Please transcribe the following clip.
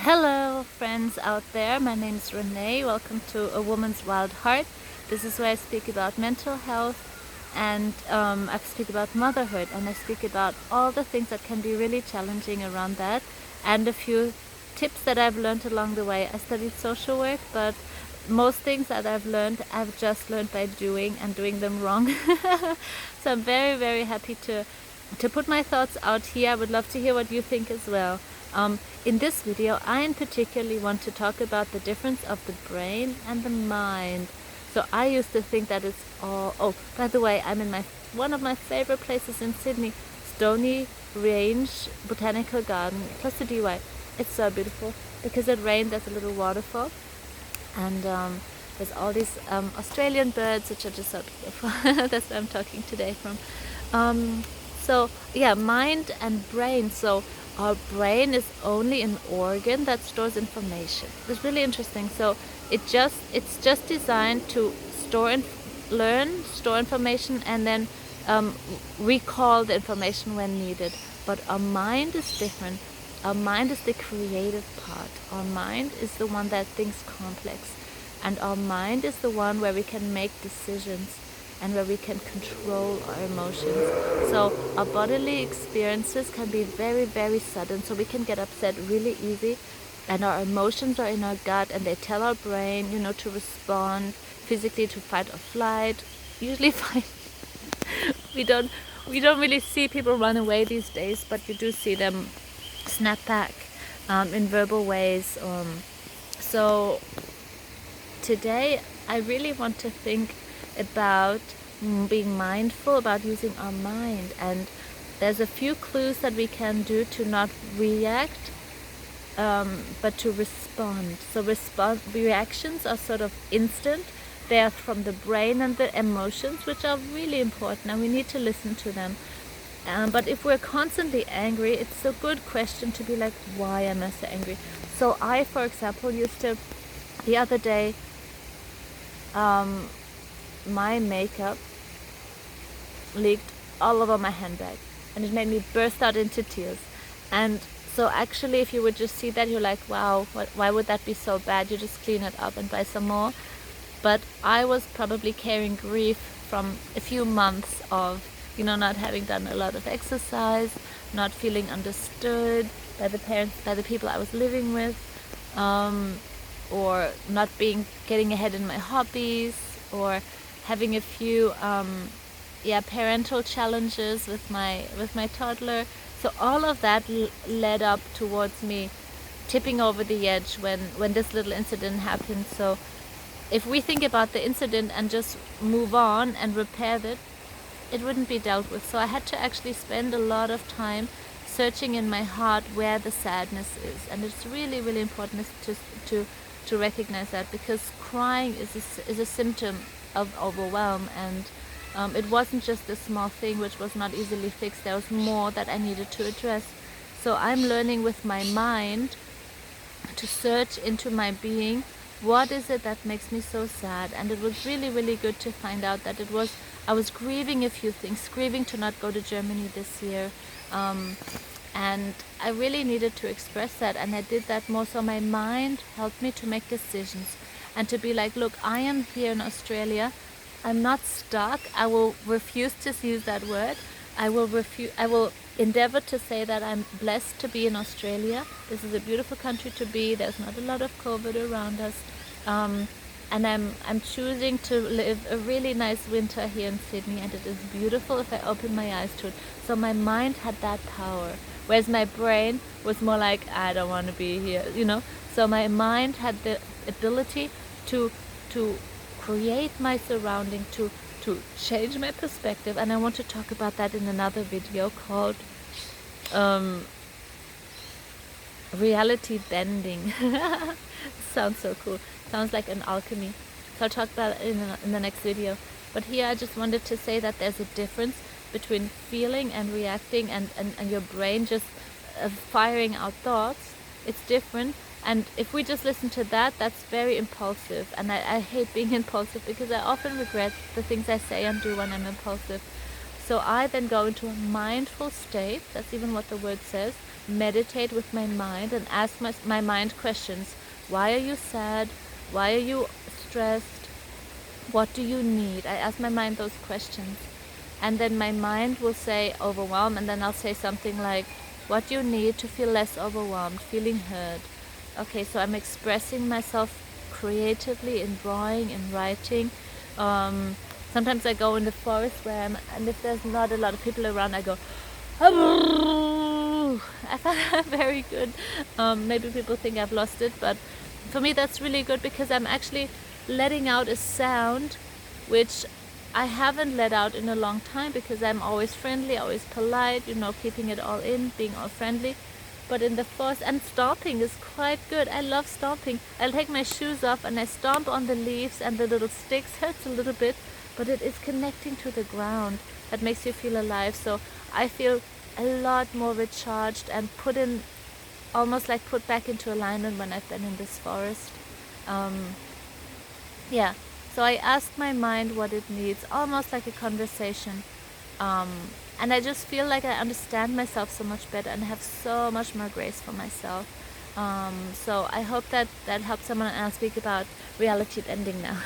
Hello friends out there, my name is Renee. Welcome to A Woman's Wild Heart. This is where I speak about mental health and I speak about motherhood, and I speak about all the things that can be really challenging around that, and a few tips that I've learned along the way. I studied social work, but most things that I've just learned by doing and doing them wrong. So I'm very happy to put my thoughts out here. I would love to hear what you think as well. In this video, I in particularly want to talk about the difference of the brain and the mind. So I used to think that it's all... Oh, by the way, I'm in one of my favorite places in Sydney, Stony Range Botanical Garden, close to DY. It's so beautiful. Because it rained, there's a little waterfall. And there's all these Australian birds, which are just so beautiful. That's where I'm talking today from. So yeah, mind and brain. So our brain is only an organ that stores information. It's really interesting. So it's just designed to store information, and then recall the information when needed. But our mind is different. Our mind is the creative part. Our mind is the one that thinks complex. And our mind is the one where we can make decisions and where we can control our emotions. So our bodily experiences can be very sudden. So we can get upset really easy. And our emotions are in our gut, and they tell our brain, to respond physically, to fight or flight. Usually fight. We don't really see people run away these days, but you do see them snap back in verbal ways. So today I really want to think about being mindful about using our mind, and there's a few clues that we can do to not react, but to respond. So reactions are sort of instant. They are from the brain and the emotions, which are really important, and we need to listen to them. But if we're constantly angry, it's a good question to be like, why am I so angry? So I, for example, the other day, my makeup leaked all over my handbag, and it made me burst out into tears. And so actually, if you would just see that, you're like, wow, why would that be so bad? You just clean it up and buy some more. But I was probably carrying grief from a few months of not having done a lot of exercise, not feeling understood by the people I was living with, or not getting ahead in my hobbies, or having a few parental challenges with my toddler. So all of that led up towards me tipping over the edge when this little incident happened. So if we think about the incident and just move on and repair it wouldn't be dealt with. So I had to actually spend a lot of time searching in my heart where the sadness is, and it's really important to recognize that, because crying is a symptom of overwhelm, and it wasn't just a small thing which was not easily fixed. There was more that I needed to address. So I'm learning with my mind to search into my being. What is it that makes me so sad? And it was really good to find out that I was grieving a few things, grieving to not go to Germany this year. And I really needed to express that, and I did that more. So my mind helped me to make decisions and to be like, look, I am here in Australia. I'm not stuck. I will refuse to use that word. I will endeavor to say that I'm blessed to be in Australia. This is a beautiful country to be. There's not a lot of COVID around us. And I'm choosing to live a really nice winter here in Sydney, and it is beautiful if I open my eyes to it. So my mind had that power, whereas my brain was more like, I don't want to be here, So my mind had the ability to create my surrounding, to change my perspective, and I want to talk about that in another video called reality bending. Sounds so cool. Sounds like an alchemy. So I'll talk about it in the next video. But here I just wanted to say that there's a difference between feeling and reacting, and your brain just firing out thoughts. It's different. And if we just listen to that, that's very impulsive. And I hate being impulsive, because I often regret the things I say and do when I'm impulsive. So I then go into a mindful state. That's even what the word says. Meditate with my mind and ask my mind questions. Why are you sad? Why are you stressed? What do you need? I ask my mind those questions. And then my mind will say overwhelmed, and then I'll say something like, what do you need to feel less overwhelmed, feeling heard? Okay, so I'm expressing myself creatively in drawing, in writing. Sometimes I go in the forest and if there's not a lot of people around, I go, I find that very good. Maybe people think I've lost it, but for me that's really good because I'm actually letting out a sound which I haven't let out in a long time because I'm always friendly, always polite, keeping it all in, being all friendly. But in the forest, and stomping is quite good. I love stomping. I'll take my shoes off and I stomp on the leaves and the little sticks. Hurts a little bit, but it is connecting to the ground. That makes you feel alive. So I feel a lot more recharged and almost like put back into alignment when I've been in this forest. Yeah. So I ask my mind what it needs, almost like a conversation. And I just feel like I understand myself so much better and have so much more grace for myself. So I hope that helps someone, and I'll speak about reality bending now.